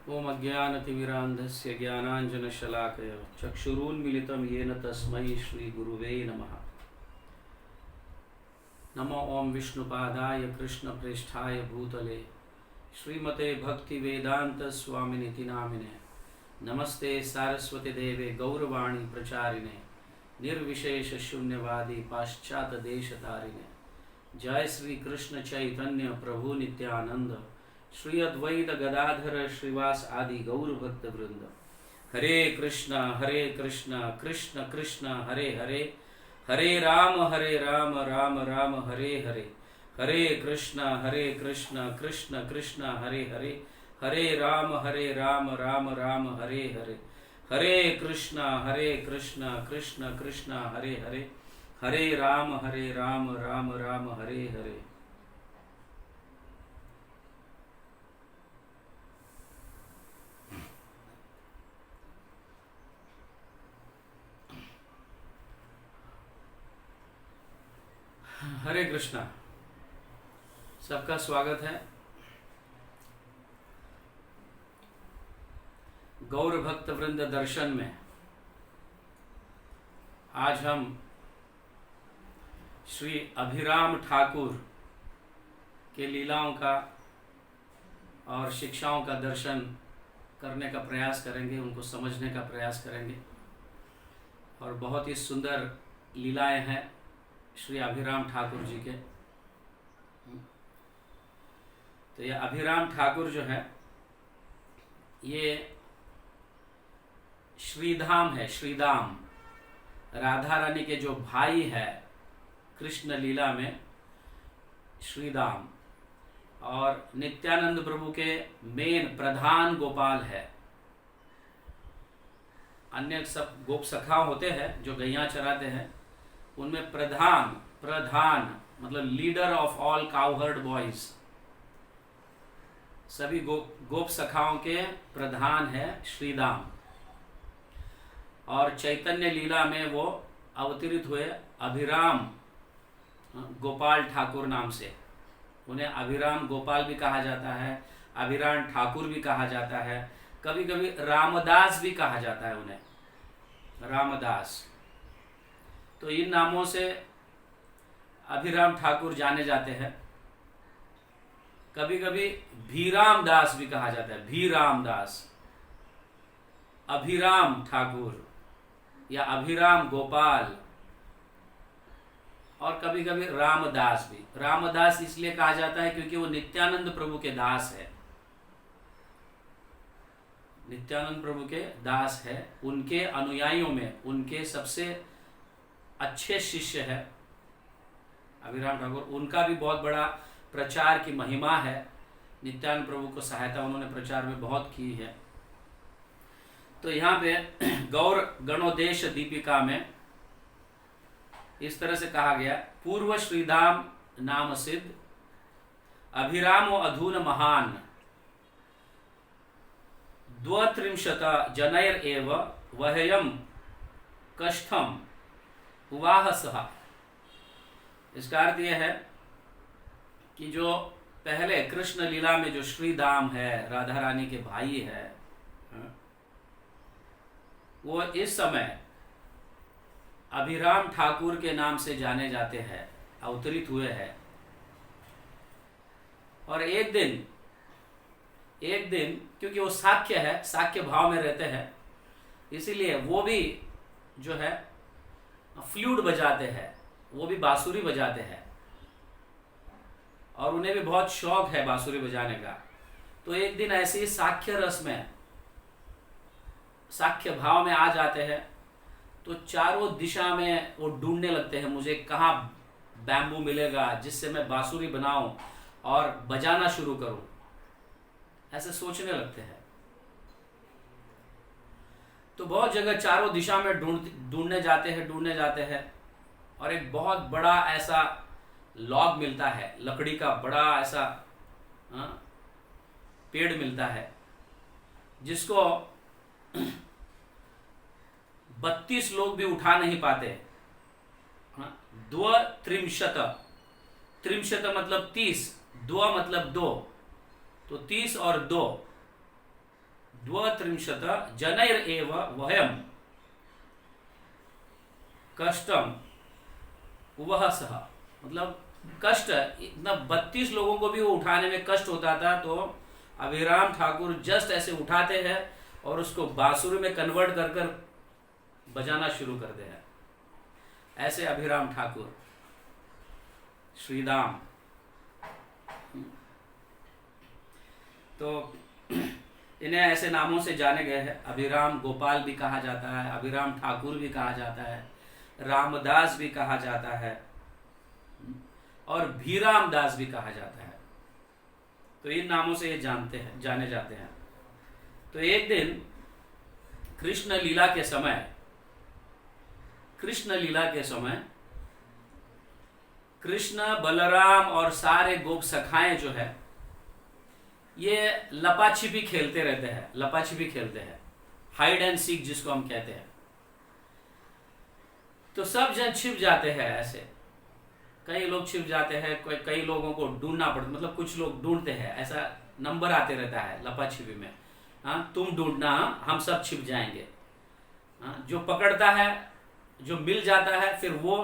ओम अज्ञानतिमिरान्धस्य ज्ञानाञ्जनशलाकया चक्षुरुन्मीलितं येन तस्मै श्रीगुरुवे नमः। नमो ओम विष्णुपादाय कृष्णप्रेष्ठाय भूतले श्रीमते भक्तिवेदांत स्वामिनिति नामिने नमस्ते सारस्वती देवे गौरवाणी प्रचारिणे निर्विशेष शून्यवादी पाश्चात देशतारिणे। जय श्री कृष्ण चैतन्य प्रभु नित्यानंद श्री अद्वैत गदाधर श्रीवास आदि गौर भक्त वृंद। हरे कृष्ण कृष्ण कृष्ण हरे हरे, हरे राम राम राम हरे हरे। हरे कृष्ण कृष्ण कृष्ण हरे हरे, हरे राम राम राम हरे हरे। हरे कृष्ण कृष्ण कृष्ण हरे हरे, हरे राम राम राम हरे हरे। हरे कृष्णा, सबका स्वागत है। गौर भक्त वृंद दर्शन में आज हम श्री अभिराम ठाकुर के लीलाओं का और शिक्षाओं का दर्शन करने का प्रयास करेंगे, उनको समझने का प्रयास करेंगे। और बहुत ही सुंदर लीलाएं हैं श्री अभिराम ठाकुर जी के। तो ये अभिराम ठाकुर जो है ये श्रीधाम है, श्रीधाम राधा रानी के जो भाई है कृष्ण लीला में श्रीधाम, और नित्यानंद प्रभु के मेन प्रधान गोपाल है। अन्य सब गोप सखा होते हैं जो गैया चराते हैं, उनमें प्रधान मतलब leader of all cowherd boys, सभी गोप सखाओं के प्रधान है श्रीदाम। और चैतन्य लीला में वो अवतरित हुए अभिराम गोपाल ठाकुर नाम से। उन्हें अभिराम गोपाल भी कहा जाता है, अभिराम ठाकुर भी कहा जाता है, कभी कभी रामदास भी कहा जाता है उन्हें, रामदास। तो इन नामों से अभिराम ठाकुर जाने जाते हैं। कभी कभी भीराम दास भी कहा जाता है, भीराम दास, अभिराम ठाकुर या अभिराम गोपाल, और कभी कभी रामदास भी। रामदास इसलिए कहा जाता है क्योंकि वो नित्यानंद प्रभु के दास है, नित्यानंद प्रभु के दास है। उनके अनुयायियों में उनके सबसे अच्छे शिष्य है अभिराम ठाकुर। उनका भी बहुत बड़ा प्रचार की महिमा है, नित्यानंद प्रभु को सहायता उन्होंने प्रचार में बहुत की है। तो यहाँ पे गौर गणोदेश दीपिका में इस तरह से कहा गया, पूर्व श्रीधाम नाम सिद्ध अभिरामो अधून महान द्वत्रिंशत जनैर एव वहयम कष्टम उवाह सहा। इसका अर्थ यह है कि जो पहले कृष्ण लीला में जो श्रीधाम है, राधा रानी के भाई है, वो इस समय अभिराम ठाकुर के नाम से जाने जाते हैं, अवतरित हुए हैं। और एक दिन क्योंकि वो साख्य है, साख्य भाव में रहते हैं, इसीलिए वो भी जो है फ्लूट बजाते हैं, वो भी बांसुरी बजाते हैं, और उन्हें भी बहुत शौक है बांसुरी बजाने का। तो एक दिन ऐसे ही साख्य रस में, साख्य भाव में आ जाते हैं। तो चारों दिशा में वो ढूंढने लगते हैं, मुझे कहाँ बैम्बू मिलेगा जिससे मैं बांसुरी बनाऊं और बजाना शुरू करूं, ऐसे सोचने लगते हैं। तो बहुत जगह चारों दिशा में ढूंढने जाते हैं, और एक बहुत बड़ा ऐसा लॉग मिलता है, लकड़ी का बड़ा ऐसा पेड़ मिलता है, जिसको 32 लोग भी उठा नहीं पाते। द्वत्रिंशत, त्रिंशत मतलब 30, द्व मतलब 2, तो 30 और 2 द्वत्रिंशत् जनैरेव वयं कष्टम उपहसः, मतलब कष्ट, इतना 32 लोगों को भी वो उठाने में कष्ट होता था, तो अभिराम ठाकुर जस्ट ऐसे उठाते हैं और उसको बांसुरी में कन्वर्ट कर कर बजाना शुरू करते हैं। ऐसे अभिराम ठाकुर, श्रीदाम। तो इन्हें ऐसे नामों से जाने गए हैं। अभिराम गोपाल भी कहा जाता है, अभिराम ठाकुर भी कहा जाता है, रामदास भी कहा जाता है और भीराम दास भी कहा जाता है। तो इन नामों से ये जाने जाते हैं। तो एक दिन कृष्ण लीला के समय कृष्ण, बलराम और सारे गोप सखाएं जो है ये लपा छिपी खेलते रहते हैं, हाइड एंड सीक जिसको हम कहते हैं। तो सब जन छिप जाते हैं, ऐसे कई लोग छिप जाते हैं, कई लोगों को ढूंढना पड़ता, मतलब कुछ लोग ढूंढते हैं, ऐसा नंबर आते रहता है लपा छिपी में। हाँ, तुम ढूंढना, हम सब छिप जाएंगे। हाँ, जो पकड़ता है, जो मिल जाता है, फिर वो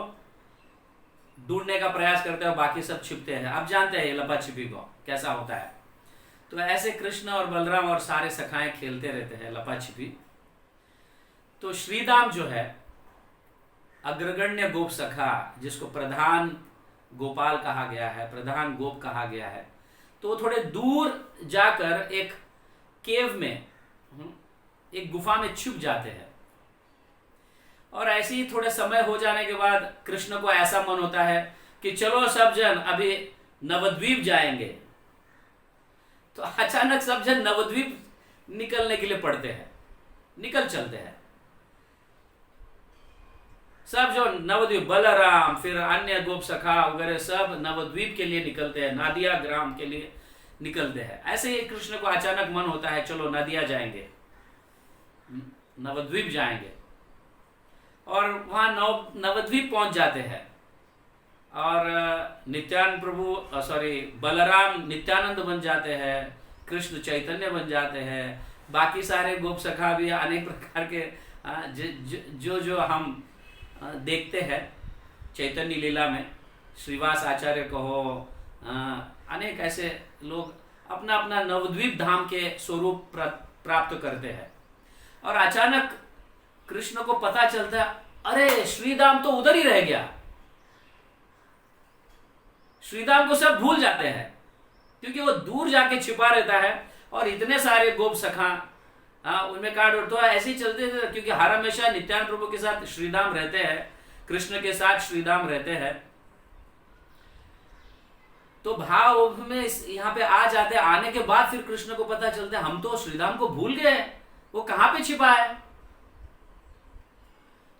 ढूंढने का प्रयास करते हैं, बाकी सब छिपते हैं। अब जानते हैं ये लपा छिपी को कैसा होता है। तो ऐसे कृष्ण और बलराम और सारे सखाएं खेलते रहते हैं लपा छिपी। तो श्रीदाम जो है अग्रगण्य गोप सखा, जिसको प्रधान गोपाल कहा गया है, प्रधान गोप कहा गया है, तो थोड़े दूर जाकर एक केव में, एक गुफा में छुप जाते हैं। और ऐसे ही थोड़े समय हो जाने के बाद कृष्ण को ऐसा मन होता है कि चलो सब जन अभी नवद्वीप जाएंगे। तो अचानक सब जन नवद्वीप निकलने के लिए पड़ते हैं, निकल चलते हैं सब। जो नवद्वीप, बलराम, फिर अन्य गोप सखा वगैरह सब नवद्वीप के लिए निकलते हैं, नादिया ग्राम के लिए निकलते हैं। ऐसे ही कृष्ण को अचानक मन होता है चलो नदिया जाएंगे, नवद्वीप जाएंगे। और वहां नवद्वीप पहुंच जाते हैं और नित्यानंद प्रभु, बलराम नित्यानंद बन जाते हैं, कृष्ण चैतन्य बन जाते हैं, बाकी सारे गोप सखा भी अनेक प्रकार के जो हम देखते हैं चैतन्य लीला में, श्रीवास आचार्य को हो, अनेक ऐसे लोग अपना अपना नवद्वीप धाम के स्वरूप प्राप्त करते हैं। और अचानक कृष्ण को पता चलता है अरे श्रीधाम तो उधर ही रह गया। श्रीधाम को सब भूल जाते हैं क्योंकि वो दूर जाके छिपा रहता है और इतने सारे गोप सखा उनमें काट उठता है। ऐसे ही चलते थे क्योंकि हर हमेशा नित्यानंद प्रभु के साथ श्रीधाम रहते हैं, कृष्ण के साथ श्रीधाम रहते हैं। तो भाव में यहाँ पे आ जाते हैं। आने के बाद फिर कृष्ण को पता चलता है हम तो श्रीधाम को भूल गए, वो कहां पे छिपा है।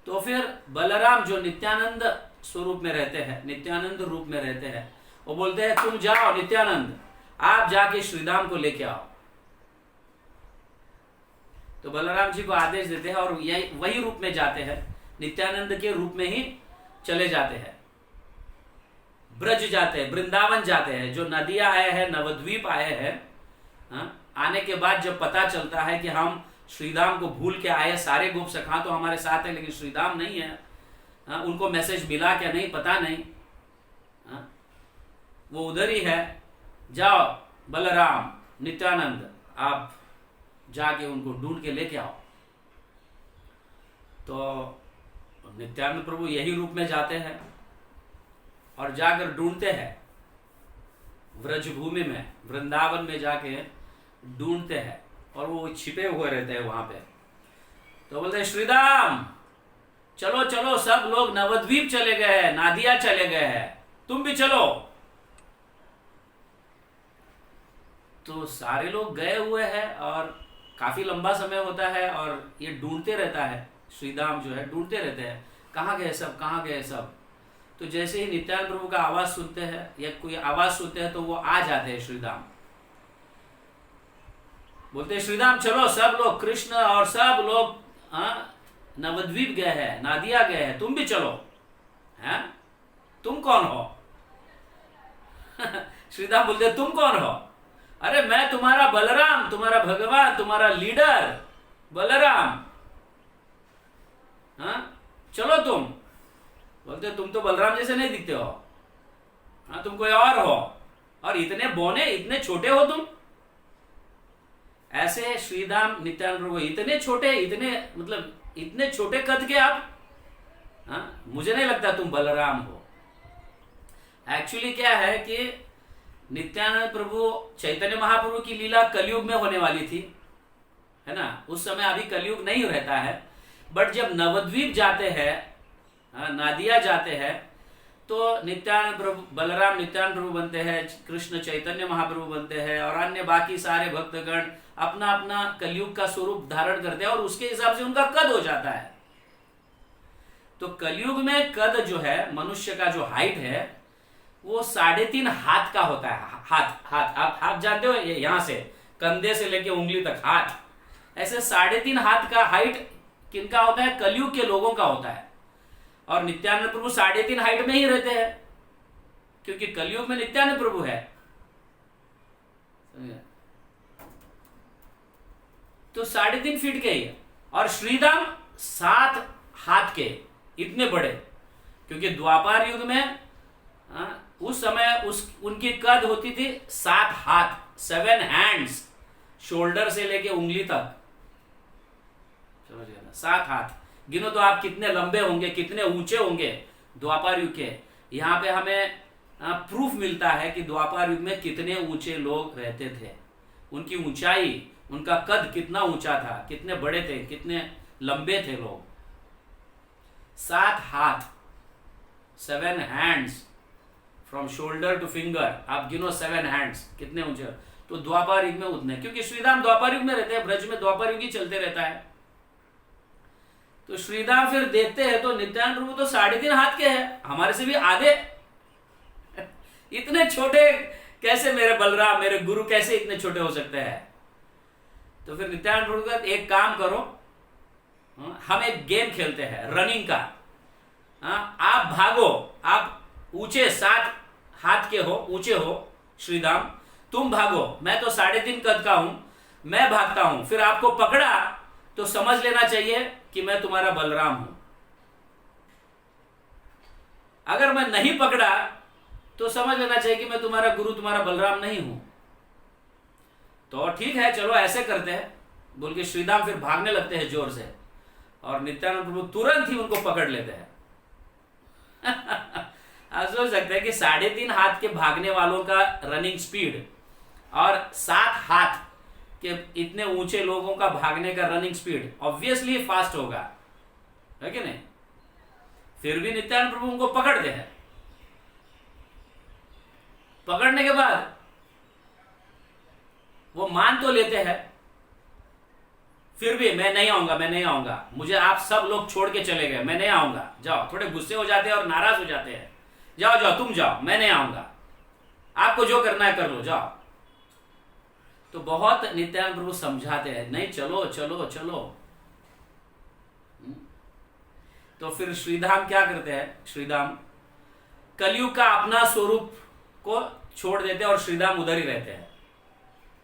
तो फिर बलराम जो नित्यानंद स्वरूप में रहते हैं, नित्यानंद रूप में रहते हैं, वो बोलते हैं तुम जाओ नित्यानंद, आप जाके श्रीधाम को लेके आओ। तो बलराम जी को आदेश देते हैं और वही रूप में जाते हैं, नित्यानंद के रूप में ही चले जाते हैं, ब्रज जाते हैं, वृंदावन जाते हैं। जो नदियां आए हैं, नवद्वीप आए हैं, आने के बाद जब पता चलता है कि हम श्रीधाम को भूल के आए, सारे गोप सखा तो हमारे साथ है लेकिन श्रीधाम नहीं है, उनको मैसेज मिला क्या नहीं पता नहीं, वो उधर ही है, जाओ बलराम नित्यानंद आप जाके उनको ढूंढ के लेके आओ। तो नित्यानंद प्रभु यही रूप में जाते हैं और जाकर ढूंढते हैं, व्रजभूमि में, वृंदावन में जाके ढूंढते हैं और वो छिपे हुए रहते हैं वहां पे। तो बोलते हैं श्रीधाम चलो चलो, सब लोग नवद्वीप चले गए हैं, नादिया चले गए हैं, तुम भी चलो। तो सारे लोग गए हुए हैं और काफी लंबा समय होता है और ये ढूंढते रहता है, श्रीधाम जो है ढूंढते रहते हैं कहाँ गए सब, कहाँ गए सब। तो जैसे ही नित्यानंद प्रभु का आवाज सुनते हैं या कोई आवाज सुनते हैं तो वो आ जाते हैं श्रीधाम। बोलते हैं श्रीधाम चलो, सब लोग, कृष्ण और सब लोग नवद्वीप गए हैं, नादिया गए हैं, तुम भी चलो। हैं तुम कौन हो? श्रीधाम बोलते तुम कौन हो? अरे मैं तुम्हारा बलराम, तुम्हारा भगवान, तुम्हारा लीडर बलराम, हाँ चलो तुम। बोलते तुम तो बलराम जैसे नहीं दिखते हो, हाँ तुम कोई और हो, और इतने बौने, इतने छोटे हो तुम। ऐसे श्रीधाम नित्यानंद प्रभु इतने छोटे, इतने मतलब इतने छोटे कद के आप, हाँ मुझे नहीं लगता तुम बलराम हो। एक्चुअली क्या है कि नित्यानंद प्रभु चैतन्य महाप्रभु की लीला कलयुग में होने वाली थी, है ना। उस समय अभी कलयुग नहीं रहता है, बट जब नवद्वीप जाते हैं, नादिया जाते हैं, तो नित्यानंद प्रभु, बलराम नित्यानंद प्रभु बनते हैं, कृष्ण चैतन्य महाप्रभु बनते हैं, और अन्य बाकी सारे भक्तगण अपना अपना कलयुग का स्वरूप धारण करते हैं, और उसके हिसाब से उनका कद हो जाता है। तो कलयुग में कद जो है, मनुष्य का जो हाइट है वो 3.5 हाथ का होता है। हाथ आप हाथ जानते हो, ये यहां से कंधे से लेके उंगली तक हाथ, ऐसे 3.5 हाथ का हाइट किनका होता है? कलयुग के लोगों का होता है। और नित्यानंद प्रभु 3.5 हाइट में ही रहते हैं, क्योंकि कलयुग में नित्यानंद प्रभु है। तो 3.5 फीट के ही, और श्रीधाम 7 हाथ के, इतने बड़े, क्योंकि द्वापर युग में उस समय उनकी कद होती थी 7 हाथ, 7 हैंड्स, शोल्डर से लेके उंगली तक, समझ गए ना, 7 हाथ। गिनो तो आप कितने लंबे होंगे, कितने ऊंचे होंगे द्वापर युग के। यहाँ पे हमें प्रूफ मिलता है कि द्वापर युग में कितने ऊंचे लोग रहते थे, उनकी ऊंचाई, उनका कद कितना ऊंचा था, कितने बड़े थे, कितने लंबे थे लोग। 7 हाथ, 7 hands, from shoulder two finger, आप गिनो 7 हैंड्स कितने ऊंचे। तो द्वापर युग में उतने, क्योंकि श्रीधाम द्वापर युग में रहते हैं, ब्रज में द्वापर युग ही चलते रहता है। तो श्रीधाम फिर देखते हैं तो नित्यानंद प्रभु तो 3.5 हाथ के हैं, हमारे से भी आधे। इतने छोटे कैसे मेरे बलराम, मेरे गुरु कैसे इतने छोटे हो सकते हैं? तो फिर नित्यानंद प्रभु का एक काम करो, हम एक गेम खेलते हैं रनिंग का। आप भागो, आप ऊंचे 7 हाथ के हो, ऊंचे हो श्रीधाम, तुम भागो, मैं तो 3.5 कद का हूं, मैं भागता हूं, फिर आपको पकड़ा तो समझ लेना चाहिए कि मैं तुम्हारा बलराम हूं। अगर मैं नहीं पकड़ा तो समझ लेना चाहिए कि मैं तुम्हारा गुरु, तुम्हारा बलराम नहीं हूं। तो ठीक है, चलो ऐसे करते हैं, बोल के श्रीधाम फिर भागने लगते हैं जोर से, और नित्यानंद प्रभु तुरंत ही उनको पकड़ लेते हैं। आप सोच सकते हैं कि 3.5 हाथ के भागने वालों का रनिंग स्पीड और 7 हाथ के इतने ऊंचे लोगों का भागने का रनिंग स्पीड ऑब्वियसली फास्ट होगा, है कि नहीं? फिर भी नित्यानंद प्रभु उनको पकड़ते हैं। पकड़ने के बाद वो मान तो लेते हैं, फिर भी मैं नहीं आऊंगा, मैं नहीं आऊंगा, मुझे आप सब लोग छोड़ के चले गए, मैं नहीं आऊंगा, जाओ। थोड़े गुस्से हो जाते हैं और नाराज हो जाते हैं, जाओ जाओ तुम जाओ, मैं नहीं आऊंगा, आपको जो करना है कर लो, जाओ। तो बहुत नित्यानंद प्रभु समझाते हैं, नहीं चलो चलो चलो। तो फिर श्रीधाम क्या करते हैं? श्रीधाम कलयुग का अपना स्वरूप को छोड़ देते हैं और श्रीधाम उधर ही रहते हैं।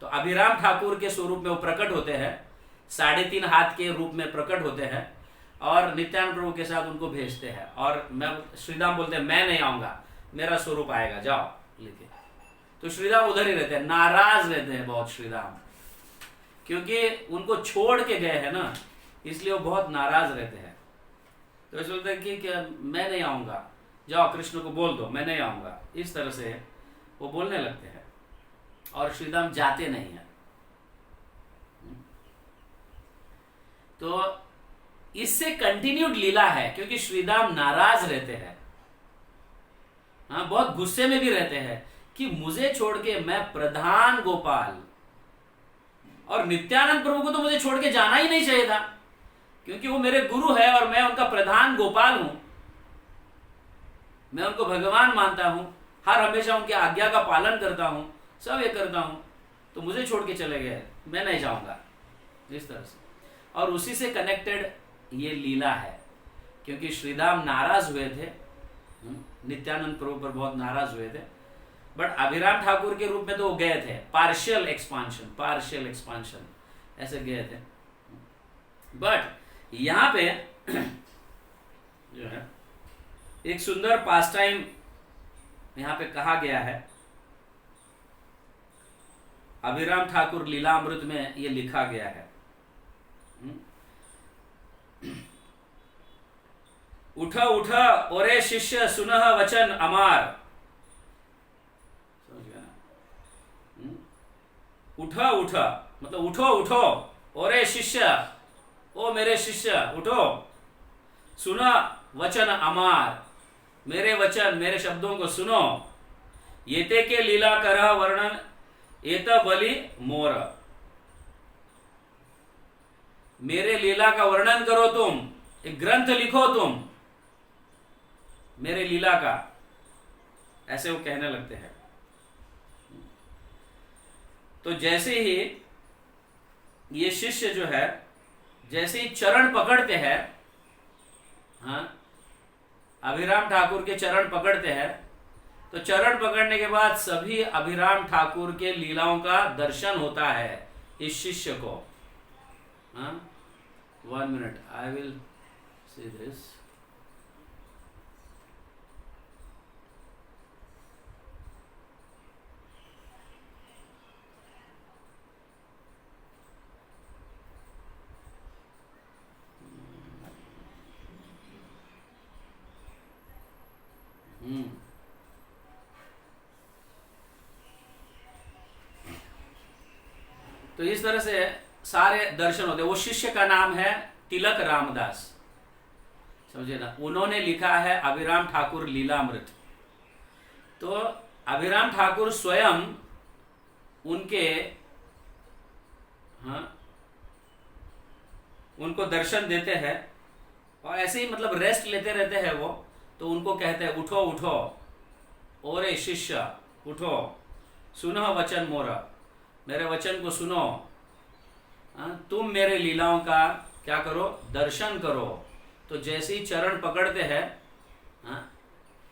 तो अभिराम ठाकुर के स्वरूप में वो प्रकट होते हैं, 3.5 हाथ के रूप में प्रकट होते हैं, और नित्यानंद प्रभु के साथ उनको भेजते हैं। और मैं श्रीधाम बोलते हैं मैं नहीं आऊंगा, मेरा स्वरूप आएगा, जाओ लेके। तो श्रीधाम उधर ही रहते हैं, नाराज रहते हैं बहुत श्रीधाम, क्योंकि उनको छोड़ के गए हैं ना, इसलिए वो बहुत नाराज रहते हैं। तो ऐसे बोलते हैं कि मैं नहीं आऊंगा, जाओ कृष्ण को बोल दो मैं नहीं आऊंगा, इस तरह से वो बोलने लगते हैं, और श्रीधाम जाते नहीं हैं। तो इससे कंटिन्यूड लीला है, क्योंकि श्रीधाम नाराज रहते हैं, हाँ बहुत गुस्से में भी रहते हैं कि मुझे छोड़ के, मैं प्रधान गोपाल, और नित्यानंद प्रभु को तो मुझे छोड़ के जाना ही नहीं चाहिए था, क्योंकि वो मेरे गुरु है और मैं उनका प्रधान गोपाल हूं, मैं उनको भगवान मानता हूं, हर हमेशा उनकी आज्ञा का पालन करता हूं, सब ये करता हूं, तो मुझे छोड़ के चले गए, मैं नहीं जाऊंगा, इस तरह से। और उसी से कनेक्टेड ये लीला है, क्योंकि श्रीधाम नाराज हुए थे, नित्यानंद प्रभु पर बहुत नाराज हुए थे, बट अभिराम ठाकुर के रूप में तो वो गए थे, पार्शियल एक्सपांशन ऐसे गए थे। बट यहां पे जो है एक सुंदर पास टाइम यहां पे कहा गया है, अभिराम ठाकुर लीलामृत में ये लिखा गया है। उठ उठ ओरे शिष्य सुनह वचन अमार, समझ गया ना? उठ उठ मतलब उठो उठो, ओरे शिष्य, ओ मेरे शिष्य उठो, सुना वचन अमार, मेरे वचन मेरे शब्दों को सुनो, येते के लीला करह वर्णन एत बलि मोर, मेरे लीला का वर्णन करो तुम, एक ग्रंथ लिखो तुम मेरे लीला का, ऐसे वो कहने लगते हैं। तो जैसे ही ये शिष्य जो है जैसे ही चरण पकड़ते हैं, हाँ, अभिराम ठाकुर के चरण पकड़ते हैं, तो चरण पकड़ने के बाद सभी अभिराम ठाकुर के लीलाओं का दर्शन होता है इस शिष्य को। हाँ, 1 minute, I will see this. तो इस तरह से सारे दर्शन होते। वो शिष्य का नाम है तिलक रामदास, समझे ना? उन्होंने लिखा है अभिराम ठाकुर लीलामृत। तो अभिराम ठाकुर स्वयं उनके, हाँ, उनको दर्शन देते हैं और ऐसे ही मतलब रेस्ट लेते रहते हैं वो। तो उनको कहते हैं उठो उठो ओरे शिष्य उठो, सुनो वचन मोरा, मेरे वचन को सुनो, तुम मेरे लीलाओं का क्या करो, दर्शन करो। तो जैसे ही चरण पकड़ते हैं,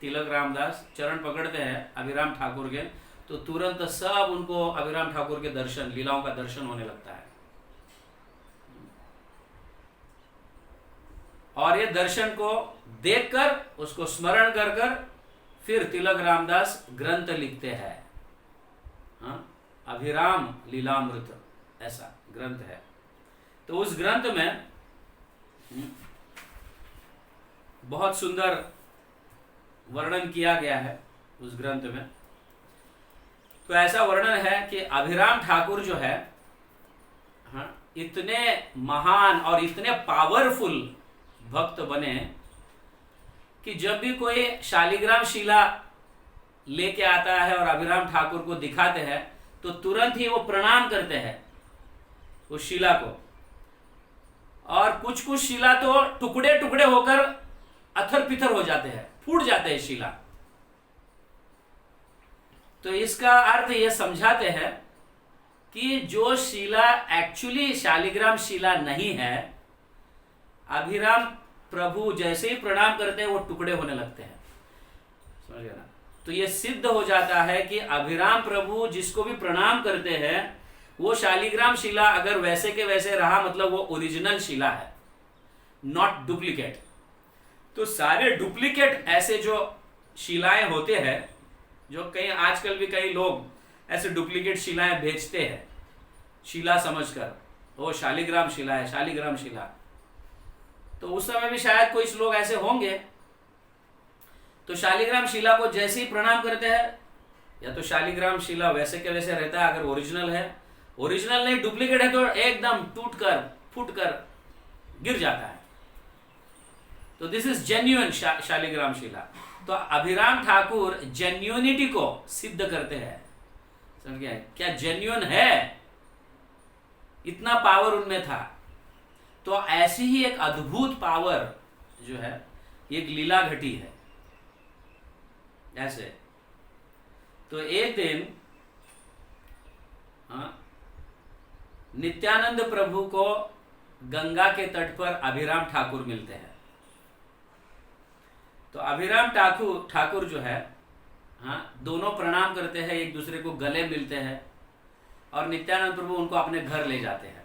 तिलक रामदास चरण पकड़ते हैं अभिराम ठाकुर के, तो तुरंत सब उनको अभिराम ठाकुर के दर्शन, लीलाओं का दर्शन होने लगता है। और ये दर्शन को देखकर, उसको स्मरण कर कर फिर तिलक रामदास ग्रंथ लिखते हैं। अभिराम लीलामृत ऐसा ग्रंथ है। तो उस ग्रंथ में बहुत सुंदर वर्णन किया गया है उस ग्रंथ में। तो ऐसा वर्णन है कि अभिराम ठाकुर जो है, इतने महान और इतने पावरफुल भक्त बने कि जब भी कोई शालिग्राम शिला लेके आता है और अभिराम ठाकुर को दिखाते हैं तो तुरंत ही वो प्रणाम करते हैं उस शिला को। और कुछ कुछ शिला तो टुकड़े टुकड़े होकर अथर पिथर हो जाते हैं, फूट जाते हैं शिला। तो इसका अर्थ ये समझाते हैं कि जो शिला एक्चुअली शालिग्राम शिला नहीं है, अभिराम प्रभु जैसे ही प्रणाम करते हैं वो टुकड़े होने लगते हैं, समझ गया ना? तो ये सिद्ध हो जाता है कि अभिराम प्रभु जिसको भी प्रणाम करते हैं वो शालिग्राम शिला अगर वैसे के वैसे रहा, मतलब वो ओरिजिनल शिला है, नॉट डुप्लीकेट। तो सारे डुप्लीकेट ऐसे जो शिलाएं होते हैं, जो कई आजकल भी कई लोग ऐसे डुप्लीकेट शिलाएं भेजते हैं शिला समझकर, वो शालिग्राम शिला है, शालिग्राम शिला। तो उस समय भी शायद कुछ लोग ऐसे होंगे। तो शालिग्राम शिला को जैसे ही प्रणाम करते हैं, या तो शालिग्राम शिला वैसे के वैसे रहता है, अगर ओरिजिनल है, ओरिजिनल नहीं डुप्लीकेट है तो एकदम टूटकर फूटकर गिर जाता है। तो दिस इज जेन्युइन शालिग्राम शिला। तो अभिराम ठाकुर जेन्युइनिटी को सिद्ध करते हैं, समझ गया? क्या जेन्युइन है, इतना पावर उनमें था। तो ऐसी ही एक अद्भुत पावर जो है, एक लीला घटी है ऐसे। तो एक दिन नित्यानंद प्रभु को गंगा के तट पर अभिराम ठाकुर मिलते हैं। तो अभिराम ठाकुर जो है हाँ, दोनों प्रणाम करते हैं, एक दूसरे को गले मिलते हैं और नित्यानंद प्रभु उनको अपने घर ले जाते हैं,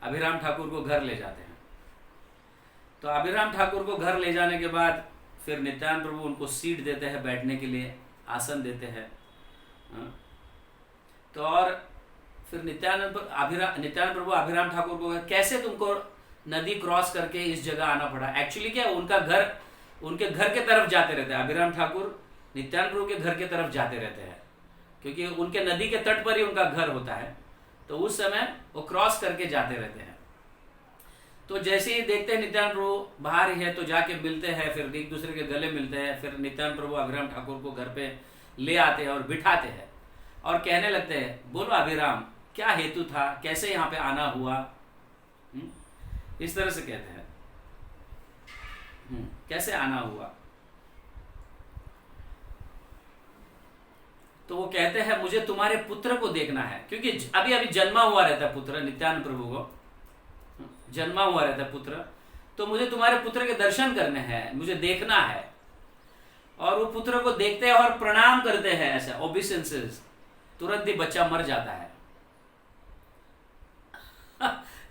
अभिराम ठाकुर को घर ले जाते हैं। तो अभिराम ठाकुर को घर ले जाने के बाद फिर नित्यानंद प्रभु उनको सीट देते हैं, बैठने के लिए आसन देते हैं। हाँ? तो और फिर नित्यानंद प्रभु अभिराम ठाकुर को कैसे तुमको नदी क्रॉस करके इस जगह आना पड़ा। एक्चुअली क्या, उनका घर उनके घर के तरफ जाते रहते हैं, अभिराम ठाकुर नित्यानंद प्रभु के घर के तरफ जाते रहते हैं, क्योंकि उनके नदी के तट पर ही उनका घर होता है। तो उस समय वो क्रॉस करके जाते रहते हैं। तो जैसे ही देखते हैं नित्यानंद प्रभु बाहर ही है, तो जाके मिलते हैं, फिर एक दूसरे के गले मिलते हैं। फिर नित्यानंद प्रभु अभिराम ठाकुर को घर पे ले आते हैं और बिठाते हैं और कहने लगते हैं, बोलो अभिराम, क्या हेतु था, कैसे यहाँ पे आना हुआ। इस तरह से कहते हैं, कैसे आना हुआ। तो वो कहते हैं, मुझे तुम्हारे पुत्र को देखना है, क्योंकि अभी अभी जन्मा हुआ रहता है पुत्र, नित्यानंद प्रभु को जन्मा हुआ रहता है पुत्र। तो मुझे तुम्हारे पुत्र के दर्शन करने हैं, मुझे देखना है। और वो पुत्र को देखते हैं और प्रणाम करते हैं, ऐसा ओबिसेंसेस, तुरंत ही बच्चा मर जाता है।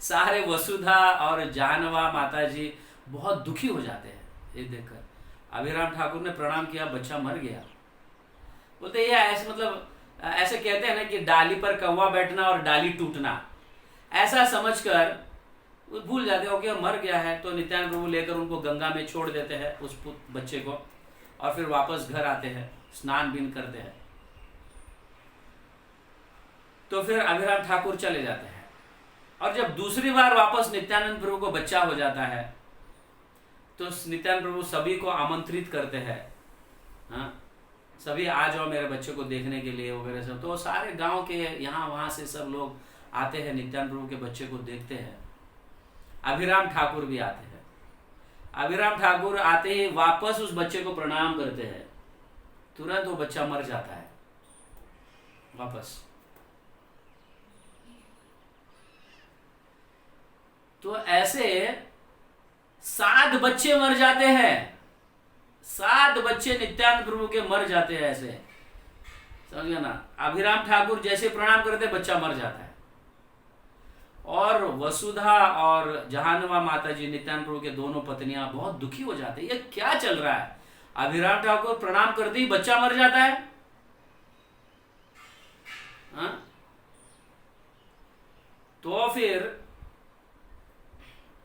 सारे वसुधा और जानवा माता जी बहुत दुखी हो जाते हैं ये देखकर। अभिराम ठाकुर ने प्रणाम किया, बच्चा मर गया। बोलते ये ऐसे, मतलब ऐसे कहते हैं ना कि डाली पर कौवा बैठना और डाली टूटना, ऐसा समझकर भूल जाते हो कि मर गया है। तो नित्यानंद प्रभु लेकर उनको गंगा में छोड़ देते हैं, उस बच्चे को, और फिर वापस घर आते हैं, स्नान बीन करते हैं। तो फिर अभिराम ठाकुर चले जाते हैं। और जब दूसरी बार वापस नित्यानंद प्रभु को बच्चा हो जाता है, तो नित्यानंद प्रभु सभी को आमंत्रित करते हैं, हाँ, सभी आ जाओ मेरे बच्चे को देखने के लिए वगैरह सब। तो सारे गांव के यहाँ वहाँ से सब लोग आते हैं, नित्यानंद प्रभु के बच्चे को देखते हैं। अभिराम ठाकुर भी आते हैं। अभिराम ठाकुर आते ही वापस उस बच्चे को प्रणाम करते हैं, तुरंत वो बच्चा मर जाता है वापस। तो ऐसे 7 बच्चे मर जाते हैं, 7 बच्चे नित्यानंद प्रभु के मर जाते हैं, ऐसे समझ गया ना। अभिराम ठाकुर जैसे प्रणाम करते बच्चा मर जाता है। और वसुधा और जहानुमा माता जी, नित्यानंद प्रभु के दोनों पत्नियां बहुत दुखी हो जाते हैं, ये क्या चल रहा है। अभिराम ठाकुर प्रणाम करते ही बच्चा मर जाता है। हाँ? तो फिर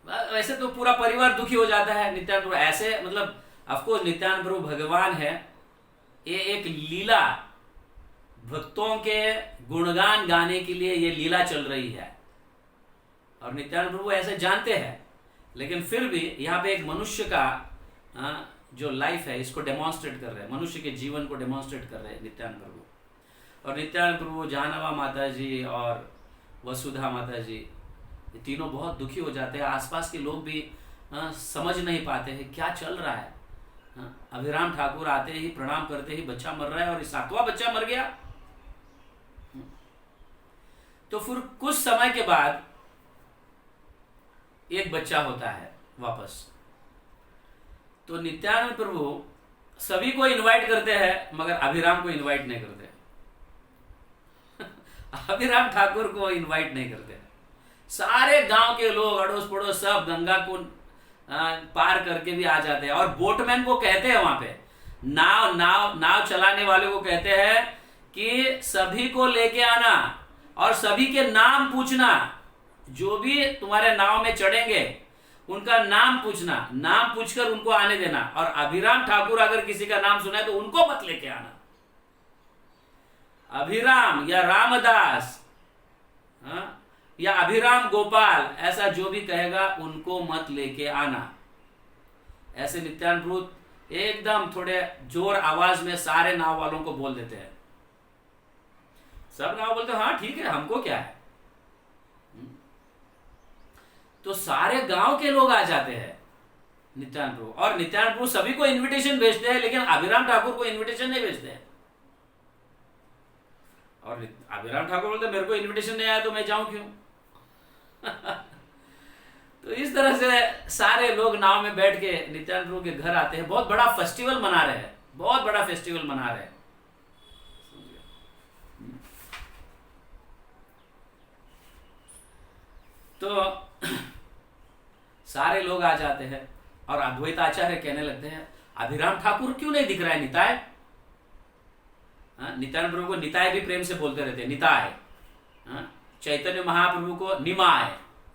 वैसे तो पूरा परिवार दुखी हो जाता है। नित्यानंद प्रभु ऐसे, मतलब ऑफकोर्स नित्यानंद प्रभु भगवान है, ये एक लीला, भक्तों के गुणगान गाने के लिए ये लीला चल रही है और नित्यानंद प्रभु ऐसे जानते हैं। लेकिन फिर भी यहाँ पे एक मनुष्य का जो लाइफ है इसको डेमोन्स्ट्रेट कर रहे हैं, मनुष्य के जीवन को डेमोन्स्ट्रेट कर रहे हैं नित्यानंद प्रभु। और नित्यानंद प्रभु, जानवा माता जी और वसुधा माता जी, ये तीनों बहुत दुखी हो जाते हैं। आसपास के लोग भी समझ नहीं पाते हैं क्या चल रहा है। अभिराम ठाकुर आते ही प्रणाम करते ही बच्चा मर रहा है और 7वां बच्चा मर गया। तो फिर कुछ समय के बाद एक बच्चा होता है वापस। तो नित्यानंद प्रभु सभी को इनवाइट करते हैं मगर अभिराम को इनवाइट नहीं करते। अभिराम ठाकुर को इनवाइट नहीं करते। सारे गांव के लोग, अड़ोस पड़ोस सब गंगा को पार करके भी आ जाते हैं। और बोटमैन को कहते हैं वहां पे, नाव चलाने वाले को कहते हैं कि सभी को लेके आना और सभी के नाम पूछना। जो भी तुम्हारे नाव में चढ़ेंगे उनका नाम पूछना, नाम पूछकर उनको आने देना। और अभिराम ठाकुर अगर किसी का नाम सुना है तो उनको मत लेके आना। अभिराम या रामदास, या अभिराम गोपाल, ऐसा जो भी कहेगा उनको मत लेके आना। ऐसे नित्यानंद प्रभु एकदम थोड़े जोर आवाज में सारे नाव वालों को बोल देते हैं। सब नाव बोलते हैं हाँ ठीक है, हमको क्या है। तो सारे गांव के लोग आ जाते हैं नित्यानंद प्रभु। और नित्यानंद प्रभु सभी को इनविटेशन भेजते हैं, लेकिन अभिराम ठाकुर को इनविटेशन नहीं भेजते हैं। और अभिराम ठाकुर बोलते मेरे को इनविटेशन नहीं आया तो मैं जाऊं क्यों। तो इस तरह से सारे लोग नाव में बैठ के नित्यानंद प्रभु के घर आते हैं। बहुत बड़ा फेस्टिवल मना रहे हैं, बहुत बड़ा फेस्टिवल मना रहे हैं। तो सारे लोग आ जाते हैं और अद्वैत आचार्य कहने लगते हैं अभिराम ठाकुर क्यों नहीं दिख रहा है निताय? नित्यानंद प्रभु को निताय भी प्रेम से बोलते रहते हैं, निताय। चैतन्य महाप्रभु को निमाय,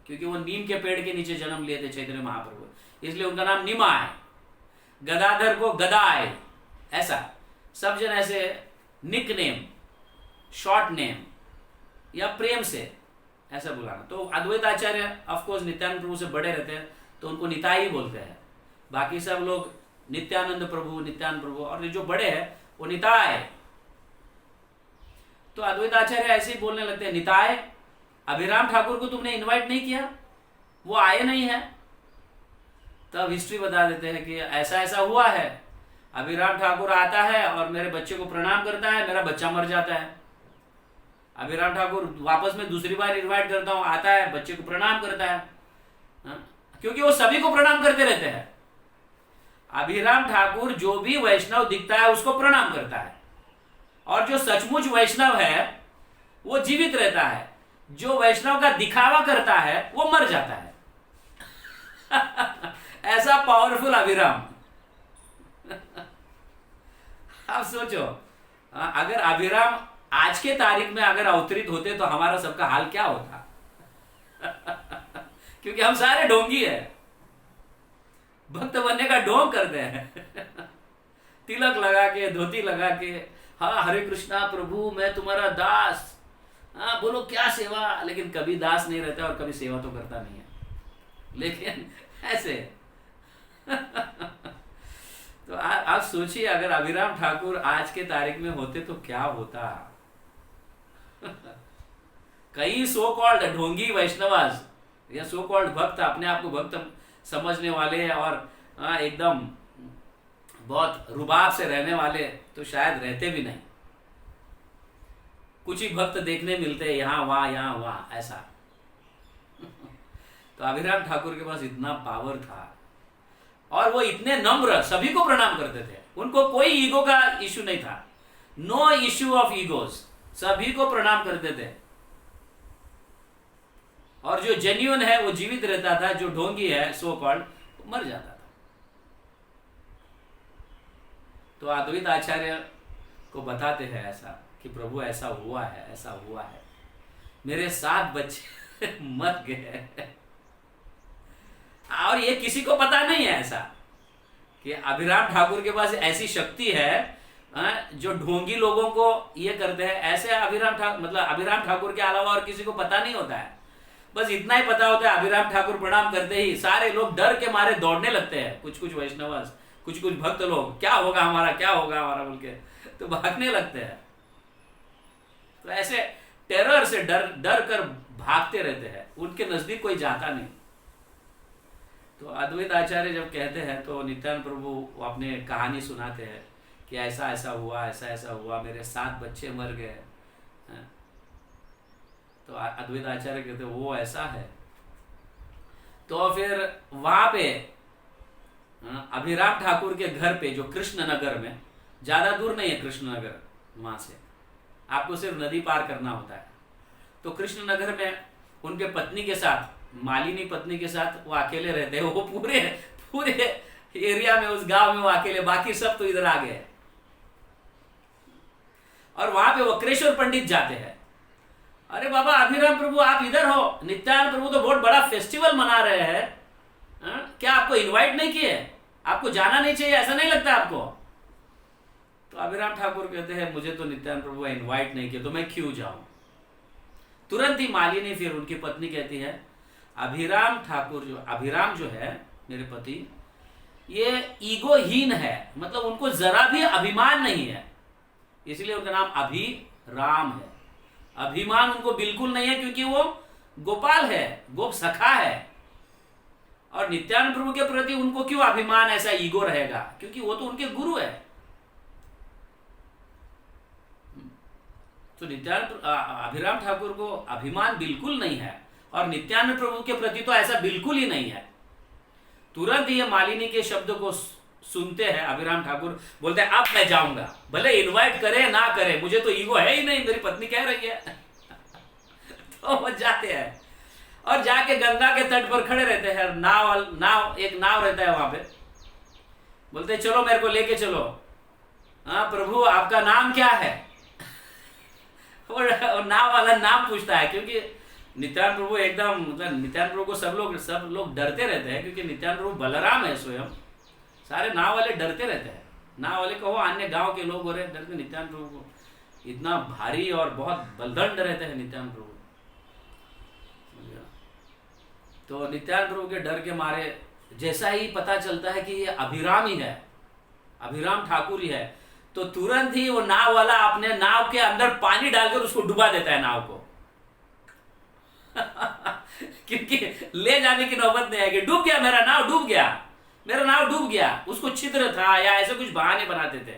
क्योंकि वो नीम के पेड़ के नीचे जन्म लिए थे चैतन्य महाप्रभु, इसलिए उनका नाम निमाय। गदाधर को गदाय, ऐसा सब जन ऐसे निक नेम, शॉर्ट नेम या प्रेम से ऐसा बुलाना। तो अद्वैत आचार्य ऑफकोर्स नित्यानंद प्रभु से बड़े रहते हैं तो उनको निताई ही बोलते हैं। बाकी सब लोग नित्यानंद प्रभु, नित्यानंद प्रभु, और जो बड़े हैं वो निताय। तो अद्वैत आचार्य ऐसे ही बोलने लगते हैं, निताय अभिराम ठाकुर को तुमने इनवाइट नहीं किया, वो आए नहीं है। तब हिस्ट्री बता देते हैं कि ऐसा ऐसा हुआ है, अभिराम ठाकुर आता है और मेरे बच्चे को प्रणाम करता है, मेरा बच्चा मर जाता है। अभिराम ठाकुर वापस में दूसरी बार इनवाइट करता हूं, आता है, बच्चे को प्रणाम करता है, क्योंकि वो सभी को प्रणाम करते रहते हैं। अभिराम ठाकुर जो भी वैष्णव दिखता है उसको प्रणाम करता है, और जो सचमुच वैष्णव है वो जीवित रहता है, जो वैष्णव का दिखावा करता है वो मर जाता है। ऐसा पावरफुल अभिराम। आप सोचो, अगर अभिराम आज के तारीख में अगर अवतरित होते तो हमारा सबका हाल क्या होता। क्योंकि हम सारे ढोंगी है, भक्त बनने का ढोंग करते हैं। तिलक लगा के, धोती लगा के, हाँ हरे कृष्णा प्रभु मैं तुम्हारा दास, हाँ बोलो क्या सेवा, लेकिन कभी दास नहीं रहता और कभी सेवा तो करता नहीं है, लेकिन ऐसे। तो आप सोचिए अगर अभिराम ठाकुर आज के तारीख में होते तो क्या होता। कई सो कॉल्ड ढोंगी वैष्णवाज या सो कॉल्ड भक्त, अपने आप को भक्त समझने वाले और एकदम बहुत रुबाब से रहने वाले तो शायद रहते भी नहीं। कुछ ही भक्त देखने मिलते हैं यहाँ वहाँ ऐसा। तो अभिराम ठाकुर के पास इतना पावर था और वो इतने नम्र, सभी को प्रणाम करते थे, उनको कोई ईगो का इशू नहीं था, नो इशू ऑफ ईगोज, सभी को प्रणाम करते थे। और जो जेन्युइन है वो जीवित रहता था, जो ढोंगी है सो कॉल्ड वो मर जाता था। तो अद्वैत आचार्य को बताते हैं ऐसा कि प्रभु ऐसा हुआ है, ऐसा हुआ है, मेरे 7 बच्चे मर गए। और ये किसी को पता नहीं है ऐसा कि अभिराम ठाकुर के पास ऐसी शक्ति है जो ढोंगी लोगों को ये करते हैं। ऐसे अभिराम ठाकुर के अलावा और किसी को पता नहीं होता है। बस इतना ही पता होता है, अभिराम ठाकुर प्रणाम करते ही सारे लोग डर के मारे दौड़ने लगते हैं। कुछ वैष्णव, कुछ भक्त लोग, क्या होगा हमारा, क्या होगा हमारा बोल के तो भागने लगते हैं। तो ऐसे टेरर से डर कर भागते रहते हैं, उनके नजदीक कोई जाता नहीं। तो अद्वैत आचार्य जब कहते हैं तो नित्यानंद प्रभु अपने कहानी सुनाते हैं कि ऐसा ऐसा हुआ, ऐसा ऐसा हुआ, मेरे 7 बच्चे मर गए। तो अद्वैत आचार्य कहते हैं वो ऐसा है। तो फिर वहां पे अभिराम ठाकुर के घर पे, जो कृष्णनगर में, ज्यादा दूर नहीं है कृष्णनगर, वहां से आपको सिर्फ नदी पार करना होता है। तो कृष्णनगर में उनके पत्नी के साथ, मालिनी पत्नी के साथ वो अकेले रहते हैं। वो पूरे एरिया में, उस गांव में वो अकेले, बाकी सब तो इधर आ गए। और वहां पे वक्रेश्वर पंडित जाते हैं, अरे बाबा अभिराम प्रभु आप इधर हो, नित्यानंद प्रभु तो बहुत बड़ा फेस्टिवल मना रहे हैं, क्या आपको इनवाइट नहीं किए, आपको जाना नहीं चाहिए, ऐसा नहीं लगता आपको? तो अभिराम ठाकुर कहते हैं मुझे तो नित्यानंद प्रभु इनवाइट नहीं किया तो मैं क्यों जाऊं। तुरंत ही मालिनी, फिर उनकी पत्नी कहती है अभिराम ठाकुर अभिराम जो है मेरे पति, ये ईगोहीन है, मतलब उनको जरा भी अभिमान नहीं है, इसलिए उनका नाम अभिराम है। अभिमान उनको बिल्कुल नहीं है, क्योंकि वो गोपाल है, गोप सखा है। और नित्यानंद प्रभु के प्रति उनको क्यों अभिमान, ऐसा ईगो रहेगा, क्योंकि वो तो उनके गुरु है। तो अभिराम ठाकुर को अभिमान बिल्कुल नहीं है, और नित्यानंद प्रभु के प्रति तो ऐसा बिल्कुल ही नहीं है। तुरंत ये मालिनी के शब्द को सुनते हैं, अभिराम ठाकुर बोलते हैं अब मैं जाऊंगा, भले इनवाइट करे ना करे, मुझे तो ईगो है ही नहीं, मेरी पत्नी कह रही है। तो वो जाते हैं और जाके गंगा के तट पर खड़े रहते हैं। एक नाव रहता है वहां पे। बोलते चलो मेरे को लेके चलो। हाँ प्रभु आपका नाम क्या है? और नाव वाला नाम पूछता है, क्योंकि नित्यानंद प्रभु एकदम, मतलब नित्यानंद प्रभु को सब लोग डरते रहते हैं, क्योंकि नित्यानंद प्रभु बलराम है स्वयं। सारे नाव वाले डरते रहते हैं। नाव वाले कहो, अन्य गांव के लोग हो रहे डरते नित्यानंद प्रभु को। इतना भारी और बहुत बलदंड रहते हैं नित्यानंद प्रभु। तो नित्यानंद प्रभु के डर के मारे जैसा ही पता चलता है कि ये अभिराम ही है, अभिराम ठाकुर ही है, तो तुरंत ही वो नाव वाला अपने नाव के अंदर पानी डालकर उसको डुबा देता है, नाव को। क्योंकि ले जाने की नौबत नहीं आएगी। डूब गया मेरा नाव, डूब गया मेरा नाव, डूब गया। उसको छिद्र था या ऐसे कुछ बहाने बनाते थे,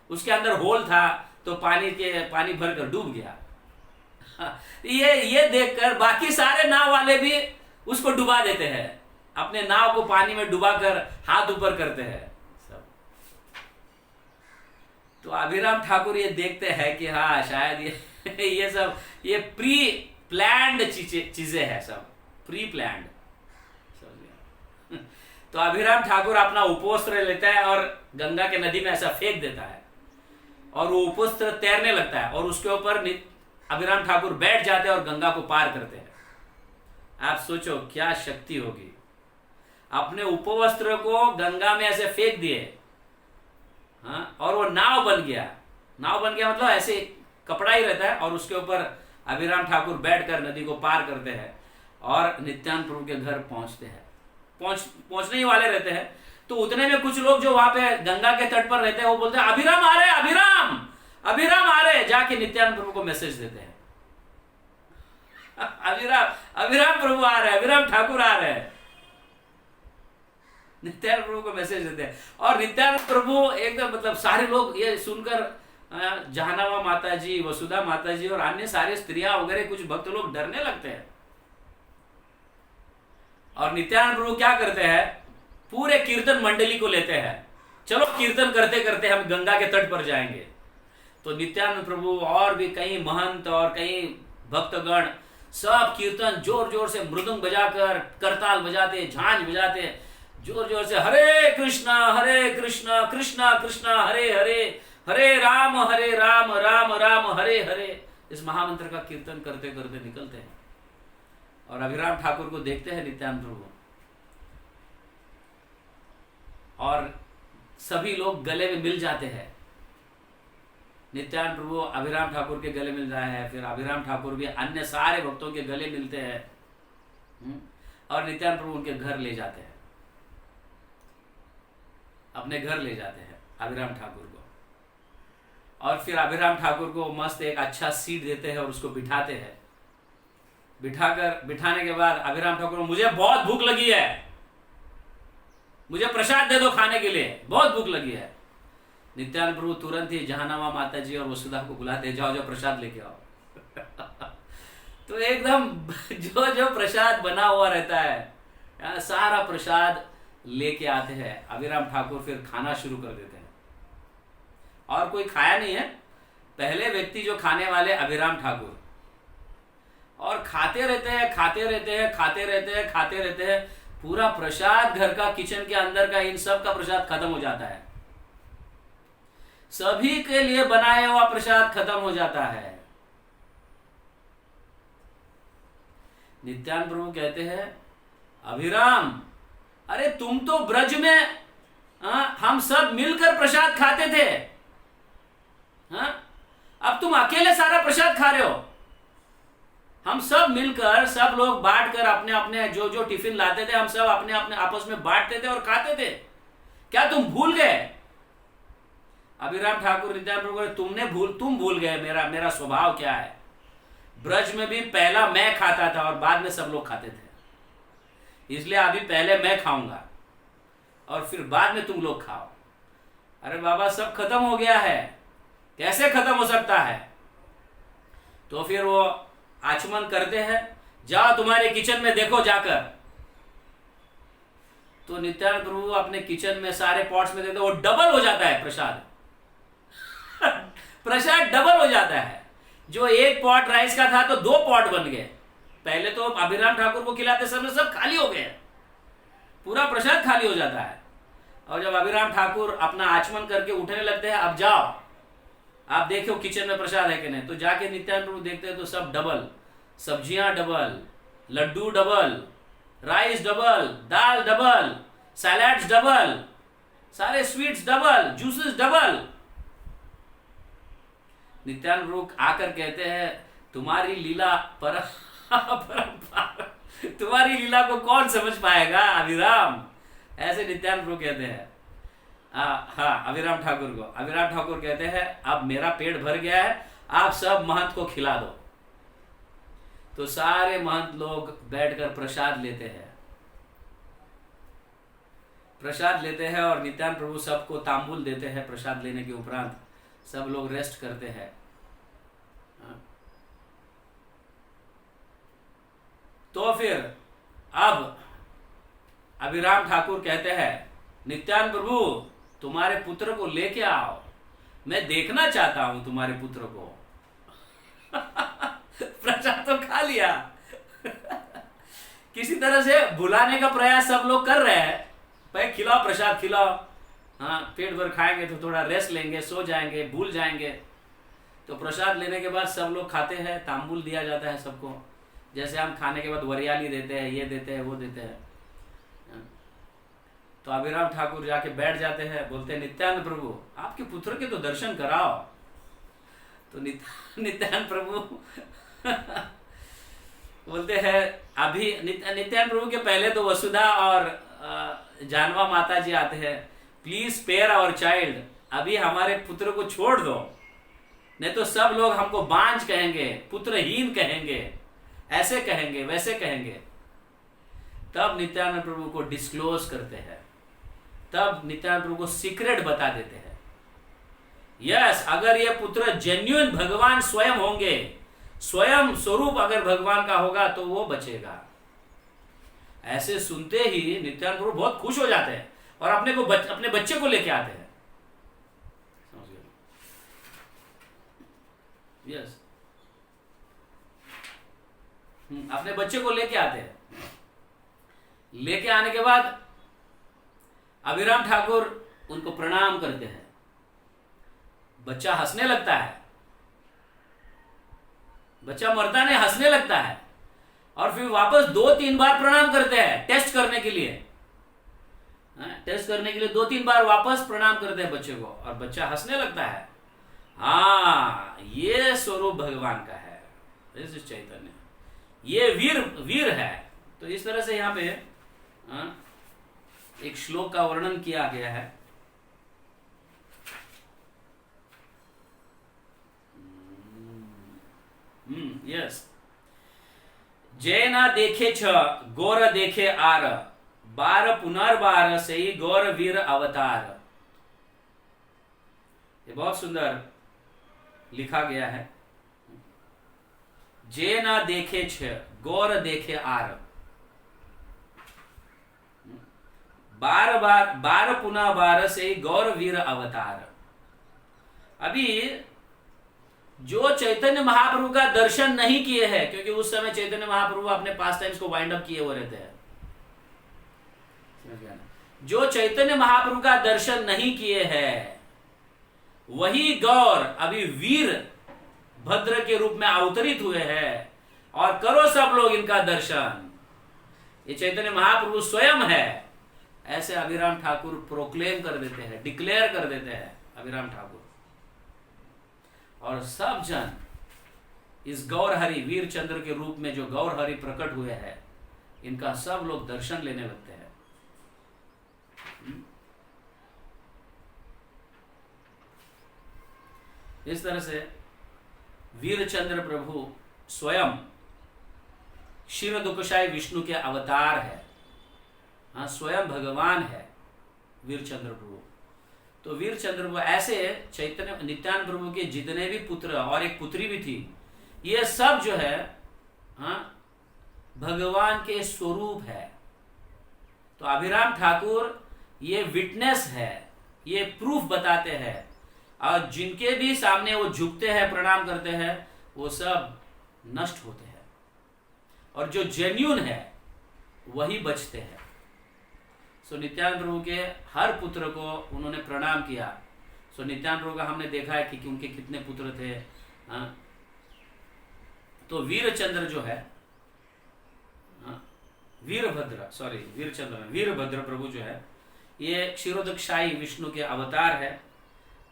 उसके अंदर होल था, तो पानी भरकर डूब गया। ये देखकर बाकी सारे नाव वाले भी उसको डुबा देते हैं, अपने नाव को पानी में डुबाकर हाथ ऊपर करते हैं सब। तो अभिराम ठाकुर ये देखते हैं कि हाँ शायद ये सब ये प्री प्लान्ड चीजें हैं, सब प्री प्लान्ड। तो अभिराम ठाकुर अपना उपवस्त्र लेता है और गंगा के नदी में ऐसा फेंक देता है, और वो उपवस्त्र तैरने लगता है, और उसके ऊपर अभिराम ठाकुर बैठ जाते हैं और गंगा को पार करते हैं। आप सोचो क्या शक्ति होगी। अपने उपवस्त्र को गंगा में ऐसे फेंक दिए, हाँ, और वो नाव बन गया। नाव बन गया मतलब ऐसे कपड़ा ही रहता है, और उसके ऊपर अभिराम ठाकुर बैठकर नदी को पार करते हैं और नित्यानंद प्रभु के घर पहुंचते हैं। पहुंचने ही वाले रहते हैं, तो उतने में कुछ लोग जो वहां पे गंगा के तट पर रहते हैं वो बोलते हैं अभिराम आ रहे, अभिराम अभिराम आ रहे। जाके नित्यानंद प्रभु को मैसेज देते हैं, अभिराम प्रभु आ रहे, अभिराम ठाकुर आ रहे हैं। नित्यानंद प्रभु को मैसेज देते हैं, और नित्यानंद प्रभु एकदम, मतलब सारे लोग ये सुनकर, जहानावा माता जी, वसुधा माता जी और अन्य सारे स्त्रियां वगैरह कुछ भक्त लोग डरने लगते हैं। और नित्यानंद प्रभु क्या करते हैं, पूरे कीर्तन मंडली को लेते हैं, चलो कीर्तन करते करते हम गंगा के तट पर जाएंगे। तो नित्यानंद प्रभु और भी कई महंत और कई भक्तगण सब कीर्तन जोर जोर से मृदंग बजाकर, करताल बजाते, झांझ बजाते, जोर जोर से हरे कृष्णा कृष्णा कृष्णा हरे हरे, हरे राम राम राम हरे हरे, इस महामंत्र का कीर्तन करते करते निकलते हैं। और अभिराम ठाकुर को देखते हैं नित्यानंद प्रभु, और सभी लोग गले में मिल जाते हैं। नित्यानंद प्रभु अभिराम ठाकुर के गले मिल रहा है, फिर अभिराम ठाकुर भी अन्य सारे भक्तों के गले मिलते हैं, और नित्यानंद प्रभु उनके घर ले जाते हैं, अपने घर ले जाते हैं अभिराम ठाकुर को। और फिर अभिराम ठाकुर को मस्त एक अच्छा सीट देते हैं और उसको बिठाते हैं। बिठाने के बाद अभिराम ठाकुर, मुझे बहुत भूख लगी है, मुझे प्रसाद दे दो खाने के लिए, बहुत भूख लगी है। नित्यानंद प्रभु तुरंत ही जहानामा माता जी और वसुधा को बुलाते, जाओ जाओ प्रसाद लेके आओ। तो एकदम जो प्रसाद बना हुआ रहता है, सारा प्रसाद लेके आते हैं। अभिराम ठाकुर फिर खाना शुरू कर देते हैं, और कोई खाया नहीं है, पहले व्यक्ति जो खाने वाले अभिराम ठाकुर, और खाते रहते हैं, पूरा प्रसाद घर का, किचन के अंदर का, इन सब का प्रसाद खत्म हो जाता है, सभी के लिए बनाया हुआ प्रसाद खत्म हो जाता है। नित्यानंद प्रभु कहते हैं अभिराम, अरे तुम तो ब्रज में हम सब मिलकर प्रसाद खाते थे, अब तुम अकेले सारा प्रसाद खा रहे हो। हम सब मिलकर, सब लोग बांटकर अपने अपने जो टिफिन लाते थे, हम सब अपने अपने आपस में बांटते थे और खाते थे, क्या तुम भूल गए? अभिराम ठाकुर नित्यानंद प्रभु, तुम भूल गए मेरा स्वभाव क्या है। ब्रज में भी पहला मैं खाता था और बाद में सब लोग खाते थे, इसलिए अभी पहले मैं खाऊंगा और फिर बाद में तुम लोग खाओ। अरे बाबा सब खत्म हो गया है, कैसे खत्म हो सकता है? तो फिर वो आचमन करते हैं, जाओ तुम्हारे किचन में देखो जाकर, तो नित्यानंद प्रभु अपने किचन में सारे पॉट्स में देते, वो डबल हो जाता है प्रसाद। प्रसाद डबल हो जाता है। जो एक पॉट राइस का था तो 2 पॉट बन गए। पहले तो अभिराम ठाकुर को खिलाते समय सब खाली हो गए, पूरा प्रसाद खाली हो जाता है। और जब अभिराम ठाकुर अपना आचमन करके उठने लगते हैं, अब जाओ आप देखो किचन में प्रसाद है कि नहीं, तो जाके नित्यानंद प्रभु देखते हैं तो सब डबल, सब्जियां डबल, लड्डू डबल, राइस डबल, दाल डबल, सैलड्स डबल, सारे sweets double, juices double. Nityananda Prabhu आकर कहते हैं तुम्हारी लीला परंपार, तुम्हारी लीला को कौन समझ पाएगा अभिराम, ऐसे नित्यानंद प्रभु कहते हैं। हाँ, अभिराम ठाकुर को, अभिराम ठाकुर कहते हैं अब मेरा पेट भर गया है, आप सब महंत को खिला दो। तो सारे महंत लोग बैठकर प्रसाद लेते हैं, प्रसाद लेते हैं और नित्यानंद प्रभु सबको तांबुल देते हैं। प्रसाद लेने के उपरांत सब लोग रेस्ट करते हैं। तो फिर अब अभिराम ठाकुर कहते हैं नित्यानंद प्रभु तुम्हारे पुत्र को लेके आओ, मैं देखना चाहता हूं तुम्हारे पुत्र को। प्रसाद तो खा लिया। किसी तरह से बुलाने का प्रयास सब लोग कर रहे हैं, भाई खिलाओ प्रसाद खिलाओ। हाँ, पेट भर खाएंगे तो थोड़ा रेस्ट लेंगे, सो जाएंगे, भूल जाएंगे। तो प्रसाद लेने के बाद सब लोग खाते हैं, तांबुल दिया जाता है सबको, जैसे हम खाने के बाद वरियाली देते हैं, ये देते हैं, वो देते हैं। तो अभिराम ठाकुर जाके बैठ जाते हैं, बोलते हैं नित्यानंद प्रभु आपके पुत्र के तो दर्शन कराओ। तो नित्यानंद प्रभु बोलते हैं अभी नित्यानंद प्रभु के पहले तो वसुधा और जानवा माता जी आते हैं, प्लीज स्पेयर आवर चाइल्ड, अभी हमारे पुत्र को छोड़ दो, नहीं तो सब लोग हमको बांझ कहेंगे, पुत्रहीन कहेंगे, ऐसे कहेंगे, वैसे कहेंगे। तब नित्यानंद प्रभु को डिस्क्लोज करते हैं, तब नित्यानंद प्रभु को सीक्रेट बता देते हैं। यस, अगर ये पुत्र जेन्युइन भगवान स्वयं होंगे, स्वयं स्वरूप अगर भगवान का होगा तो वो बचेगा। ऐसे सुनते ही नित्यानंद प्रभु बहुत खुश हो जाते हैं और अपने बच्चे को लेके आते हैं। समझ गए? यस, अपने बच्चे को लेके आते हैं। लेके आने के बाद अभिराम ठाकुर उनको प्रणाम करते हैं। बच्चा हंसने लगता है, बच्चा मरता नहीं, हंसने लगता है और फिर वापस 2-3 बार प्रणाम करते हैं टेस्ट करने के लिए। टेस्ट करने के लिए 2-3 बार वापस प्रणाम करते हैं बच्चे को और बच्चा हंसने लगता है। हाँ, ये स्वरूप भगवान का है, इस चैतन्य, ये वीर है। तो इस तरह से यहाँ पे एक श्लोक का वर्णन किया गया है। यस, जय ना देखे छ गौर देखे आर, बार पुनर्बार सही गौर वीर अवतार। ये बहुत सुंदर लिखा गया है। जे ना देखे छ गौर देखे आर, बार पुनः बार से गौर वीर अवतार। अभी जो चैतन्य महाप्रभु का दर्शन नहीं किए हैं, क्योंकि उस समय चैतन्य महाप्रभु अपने पास टाइम्स को वाइंड अप किए हुए रहते हैं, जो चैतन्य महाप्रभु का दर्शन नहीं किए हैं वही गौर अभी वीर भद्र के रूप में अवतरित हुए हैं और करो सब लोग इनका दर्शन। ये चैतन्य महाप्रभु स्वयं है, ऐसे अभिराम ठाकुर प्रोक्लेम कर देते हैं, डिक्लेयर कर देते हैं अभिराम ठाकुर। और सब जन इस गौरहरि वीर चंद्र के रूप में जो गौरहरि प्रकट हुए हैं, इनका सब लोग दर्शन लेने लगते हैं। इस तरह से वीरचंद्र प्रभु स्वयं क्षीर दुखशाई विष्णु के अवतार है। हाँ, स्वयं भगवान है वीरचंद्र प्रभु। तो वीरचंद्र प्रभु ऐसे चैतन्य नित्यानंद प्रभु के जितने भी पुत्र और एक पुत्री भी थी, ये सब जो है हाँ भगवान के स्वरूप है। तो अभिराम ठाकुर ये विटनेस है, ये प्रूफ बताते हैं, और जिनके भी सामने वो झुकते हैं, प्रणाम करते हैं, वो सब नष्ट होते हैं, और जो जेन्यून है वही बचते हैं। सो नित्यानंद प्रभु के हर पुत्र को उन्होंने प्रणाम किया। सो नित्यानंद प्रभु का हमने देखा है कि उनके कितने पुत्र थे। तो वीरचंद्र जो है, वीरभद्र प्रभु जो है, ये क्षीरोदकशाही विष्णु के अवतार है,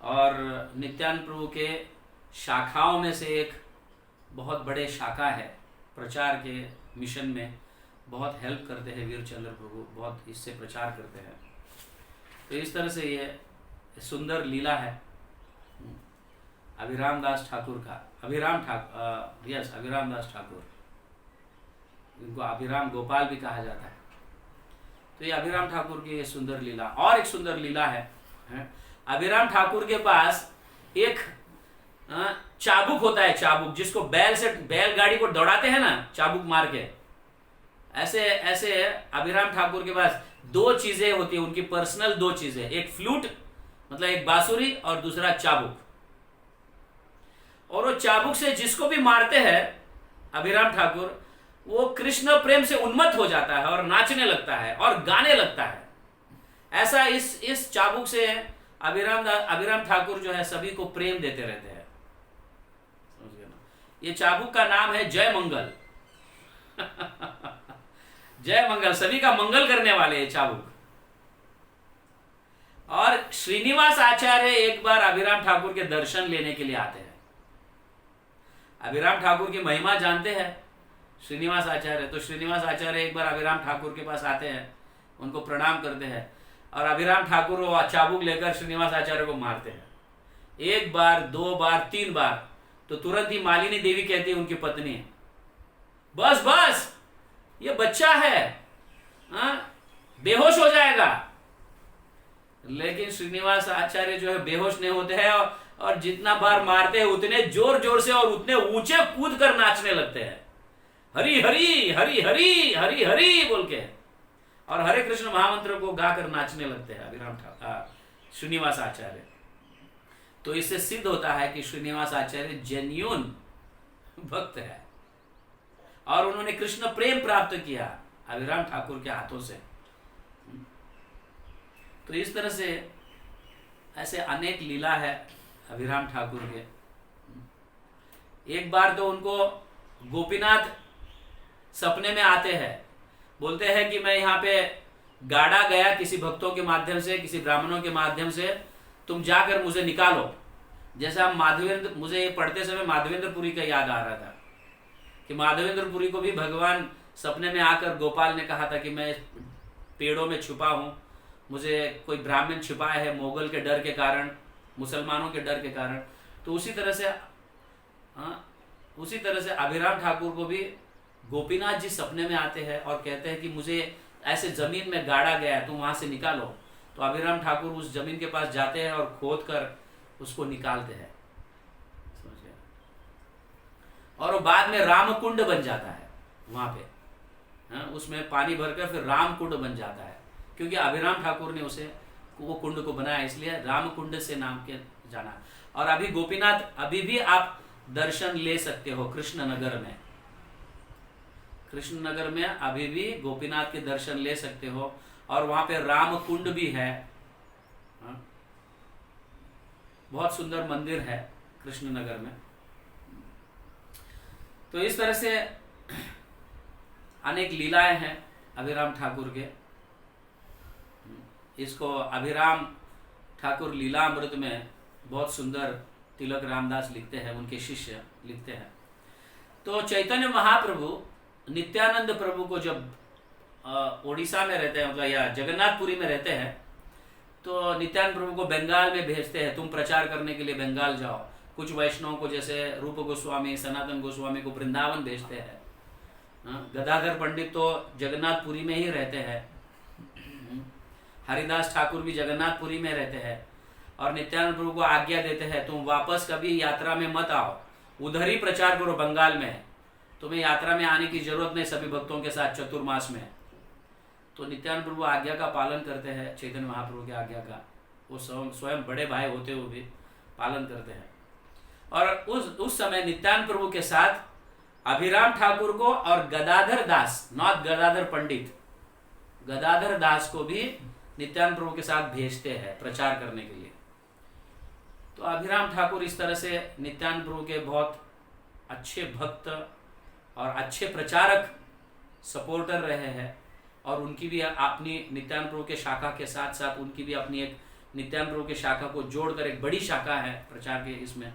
और नित्यानंद प्रभु के शाखाओं में से एक बहुत बड़े शाखा है। प्रचार के मिशन में बहुत हेल्प करते हैं वीरचंद्र प्रभु, बहुत इससे प्रचार करते हैं। तो इस तरह से ये सुंदर लीला है अभिराम दास ठाकुर का। अभिराम दास ठाकुर, इनको अभिराम गोपाल भी कहा जाता है। तो ये अभिराम ठाकुर की ये सुंदर लीला। और एक सुंदर लीला है अभिराम ठाकुर के पास एक चाबुक होता है, चाबुक जिसको बैलगाड़ी को दौड़ाते हैं ना, चाबुक मार के, ऐसे ऐसे अभिराम ठाकुर के पास दो चीजें होती है, उनकी पर्सनल दो चीजें, एक फ्लूट मतलब एक बांसुरी और दूसरा चाबुक। और वो चाबुक से जिसको भी मारते हैं अभिराम ठाकुर, वो कृष्ण प्रेम से उन्मत्त हो जाता है और नाचने लगता है और गाने लगता है। ऐसा इस चाबुक से अभिराम ठाकुर जो है सभी को प्रेम देते रहते हैं। समझ गए ना? ये चाबुक का नाम है जय मंगल। जय मंगल, सभी का मंगल करने वाले ये चाबुक। और श्रीनिवास आचार्य एक बार अभिराम ठाकुर के दर्शन लेने के लिए आते हैं। अभिराम ठाकुर की महिमा जानते हैं श्रीनिवास आचार्य, तो श्रीनिवास आचार्य एक बार अभिराम ठाकुर के पास आते हैं, उनको प्रणाम करते हैं, और अभिराम ठाकुर वो चाबुक लेकर श्रीनिवास आचार्य को मारते हैं। एक बार, दो बार, तीन बार, तो तुरंत ही मालिनी देवी कहती है, उनकी पत्नी, बस बस ये बच्चा है, बेहोश हो जाएगा। लेकिन श्रीनिवास आचार्य जो है बेहोश नहीं होते हैं, और जितना बार मारते हैं उतने जोर जोर से और उतने ऊंचे कूद कर नाचने लगते हैं, हरि हरि हरि हरि हरि हरि बोल के, और हरे कृष्ण महामंत्र को गाकर नाचने लगते हैं अभिराम ठाकुर श्रीनिवास आचार्य। तो इससे सिद्ध होता है कि श्रीनिवास आचार्य जेन्यून भक्त है, और उन्होंने कृष्ण प्रेम प्राप्त किया अभिराम ठाकुर के हाथों से। तो इस तरह से ऐसे अनेक लीला है अभिराम ठाकुर के। एक बार तो उनको गोपीनाथ सपने में आते हैं, बोलते हैं कि मैं यहाँ पे गाड़ा गया किसी भक्तों के माध्यम से, किसी ब्राह्मणों के माध्यम से, तुम जाकर मुझे निकालो। जैसा हम मुझे ये पढ़ते समय माधवेंद्रपुरी का याद आ रहा था कि माधवेंद्रपुरी को भी भगवान सपने में आकर गोपाल ने कहा था कि मैं पेड़ों में छुपा हूँ, मुझे कोई ब्राह्मण छिपाया है मोगल के डर के कारण, मुसलमानों के डर के कारण। तो उसी तरह से अभिराम ठाकुर को भी गोपीनाथ जी सपने में आते हैं और कहते हैं कि मुझे ऐसे जमीन में गाड़ा गया है, तुम वहां से निकालो। तो अभिराम ठाकुर उस जमीन के पास जाते हैं और खोद कर उसको निकालते हैं, समझ गए? और वो बाद में रामकुंड बन जाता है वहां पे, उसमें पानी भरकर फिर रामकुंड बन जाता है, क्योंकि अभिराम ठाकुर ने वो कुंड को बनाया, इसलिए रामकुंड से नाम के जाना। और अभी गोपीनाथ अभी भी आप दर्शन ले सकते हो कृष्णनगर में। कृष्णनगर में अभी भी गोपीनाथ के दर्शन ले सकते हो, और वहां पे रामकुंड भी है। बहुत सुंदर मंदिर है कृष्णनगर में। तो इस तरह से अनेक लीलाएं हैं अभिराम ठाकुर के। इसको अभिराम ठाकुर लीलामृत में बहुत सुंदर तिलक रामदास लिखते हैं, उनके शिष्य लिखते हैं। तो चैतन्य महाप्रभु नित्यानंद प्रभु को जब ओडिशा में रहते हैं, मतलब या जगन्नाथपुरी में रहते हैं, तो नित्यानंद प्रभु को बंगाल में भेजते हैं, तुम प्रचार करने के लिए बंगाल जाओ। कुछ वैष्णव को, जैसे रूप गोस्वामी, सनातन गोस्वामी को वृंदावन भेजते हैं। गदाधर पंडित तो जगन्नाथपुरी में ही रहते हैं, हरिदास ठाकुर भी जगन्नाथपुरी में रहते हैं, और नित्यानंद प्रभु को आज्ञा देते हैं तुम वापस कभी यात्रा में मत आओ, उधर ही प्रचार करो बंगाल में, तुम्हें यात्रा में आने की जरूरत नहीं सभी भक्तों के साथ चतुर्मास में। तो नित्यानंद प्रभु आज्ञा का पालन करते हैं, चैतन्य महाप्रभु की आज्ञा का वो स्वयं बड़े भाई होते हुए भी पालन करते हैं। और उस समय नित्यानंद प्रभु के साथ अभिराम ठाकुर को और गदाधर दास, नॉट गदाधर पंडित, गदाधर दास को भी नित्यानंद प्रभु के साथ भेजते हैं प्रचार करने के लिए। तो अभिराम ठाकुर इस तरह से नित्यानंद प्रभु के बहुत अच्छे भक्त और अच्छे प्रचारक, सपोर्टर रहे हैं। और उनकी भी अपनी नित्यानंद प्रभु के शाखा के साथ साथ उनकी भी अपनी एक नित्यानंद प्रभु के शाखा को जोड़कर एक बड़ी शाखा है प्रचार के इसमें।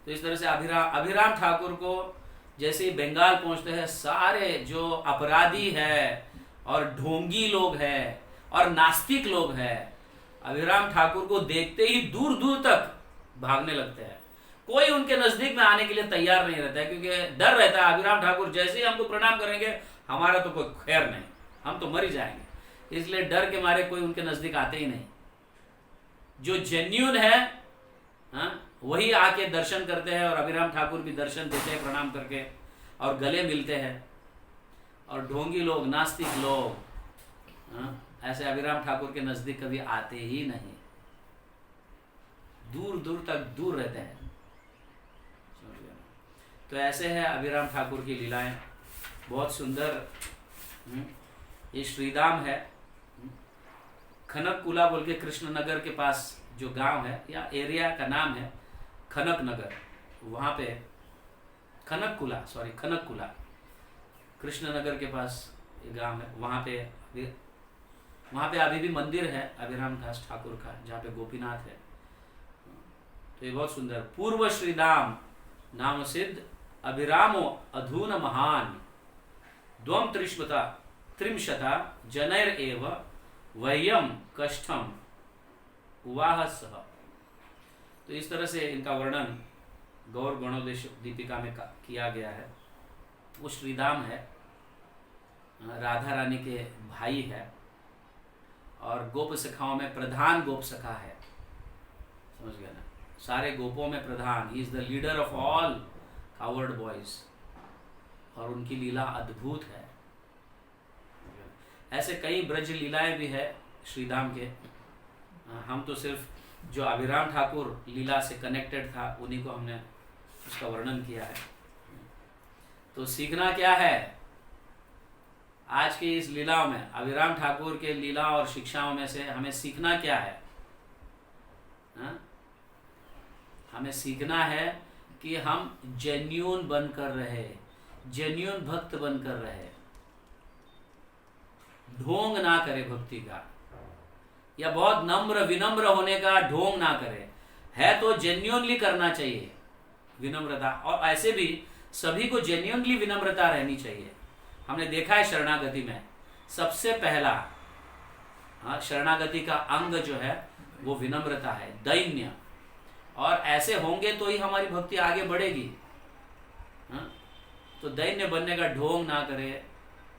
तो इस तरह से अभिराम ठाकुर को जैसे ही बंगाल पहुंचते हैं, सारे जो अपराधी है और ढोंगी लोग हैं और नास्तिक लोग हैं, अभिराम ठाकुर को देखते ही दूर दूर तक भागने लगते हैं। कोई उनके नजदीक में आने के लिए तैयार नहीं रहता है, क्योंकि डर रहता है अभिराम ठाकुर जैसे ही हमको प्रणाम करेंगे हमारा तो कोई खैर नहीं, हम तो मर ही जाएंगे। इसलिए डर के मारे कोई उनके नजदीक आते ही नहीं। जो जेन्यून है वही आके दर्शन करते हैं, और अभिराम ठाकुर भी दर्शन देते हैं प्रणाम करके और गले मिलते हैं। और ढोंगी लोग, नास्तिक लोग ऐसे अभिराम ठाकुर के नजदीक कभी आते ही नहीं, दूर दूर तक दूर रहते हैं। तो ऐसे है अभिराम ठाकुर की लीलाएं, बहुत सुंदर। ये श्रीधाम है, खनककुला बोल के कृष्णनगर के पास जो गांव है, या एरिया का नाम है खनक नगर, वहाँ पे खनककुला कृष्णनगर के पास ये गांव है। वहाँ पे अभी भी मंदिर है अभिराम दास ठाकुर का, जहाँ पे गोपीनाथ है। तो ये बहुत सुंदर। पूर्व श्रीधाम नाम सिद्ध अभिरामो अधून महान द्वम त्रिंशता जनैर एव वह्यम कष्टम उवाह सह। तो इस तरह से इनका वर्णन गौर गणोदेश दीपिका में किया गया है। वो श्रीधाम है, राधा रानी के भाई है और गोप सखाओं में प्रधान गोप सखा है, समझ गया ना, सारे गोपों में प्रधान। He is the leader of all cowherd boys, और उनकी लीला अद्भुत है। ऐसे कई ब्रज लीलाएं भी है श्रीधाम के। हम तो सिर्फ जो अभिराम ठाकुर लीला से कनेक्टेड था उन्हीं को हमने उसका वर्णन किया है। तो सीखना क्या है आज की इस लीलाओं में, अभिराम ठाकुर के लीला और शिक्षाओं में से हमें सीखना क्या है? हमें सीखना है कि हम जेन्यून बनकर रहे, जेन्यून भक्त बनकर रहे, ढोंग ना करे भक्ति का, या बहुत नम्र विनम्र होने का ढोंग ना करे। है तो जेन्यूनली करना चाहिए विनम्रता, और ऐसे भी सभी को जेन्यूनली विनम्रता रहनी चाहिए। हमने देखा है शरणागति में सबसे पहला शरणागति का अंग जो है वो विनम्रता है, दैन्य। और ऐसे होंगे तो ही हमारी भक्ति आगे बढ़ेगी। तो दैन्य बनने का ढोंग ना करे,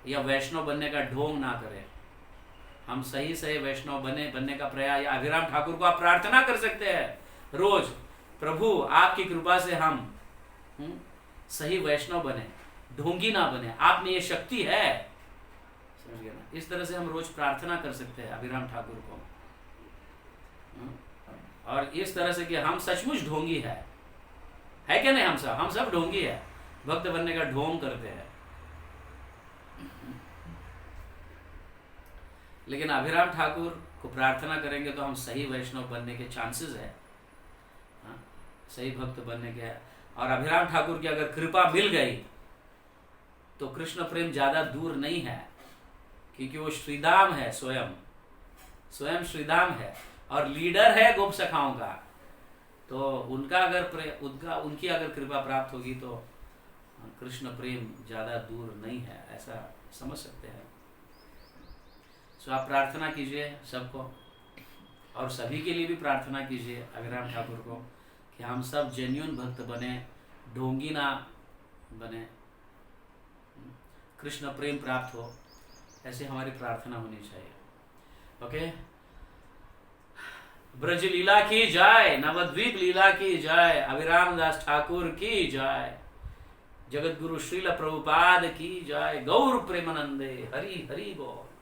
या वैष्णव बनने का ढोंग ना करे। हम सही सही वैष्णव बनने का प्रयास, या अभिराम ठाकुर को आप प्रार्थना कर सकते हैं रोज, प्रभु आपकी कृपा से हम सही वैष्णव बने, ढोंगी ना बने, आप में ये शक्ति है, समझ गए ना। इस तरह से हम रोज प्रार्थना कर सकते हैं अभिराम ठाकुर को, और इस तरह से कि हम सचमुच ढोंगी है क्या नहीं? हम सब ढोंगी है, भक्त बनने का ढोंग करते हैं। लेकिन अभिराम ठाकुर को प्रार्थना करेंगे तो हम सही वैष्णव बनने के चांसेस है, सही भक्त बनने के। और अभिराम ठाकुर की अगर कृपा मिल गई तो कृष्ण प्रेम ज्यादा दूर नहीं है, क्योंकि वो श्रीधाम है, स्वयं श्रीधाम है और लीडर है गोप सखाओं का। तो उनकी अगर कृपा प्राप्त होगी तो कृष्ण प्रेम ज्यादा दूर नहीं है, ऐसा समझ सकते हैं। सो आप प्रार्थना कीजिए सबको, और सभी के लिए भी प्रार्थना कीजिए अभिराम ठाकुर को कि हम सब जेन्युइन भक्त बने, ढोंगी ना बने, कृष्ण प्रेम प्राप्त हो, ऐसे हमारी प्रार्थना होनी चाहिए। ओके, ब्रज लीला की जय, नवद्वीप लीला की जय, अभिराम दास ठाकुर की जय। जगत गुरु श्रील प्रभुपाद की जय। गौर प्रेमानंदे। हरि हरि बोल।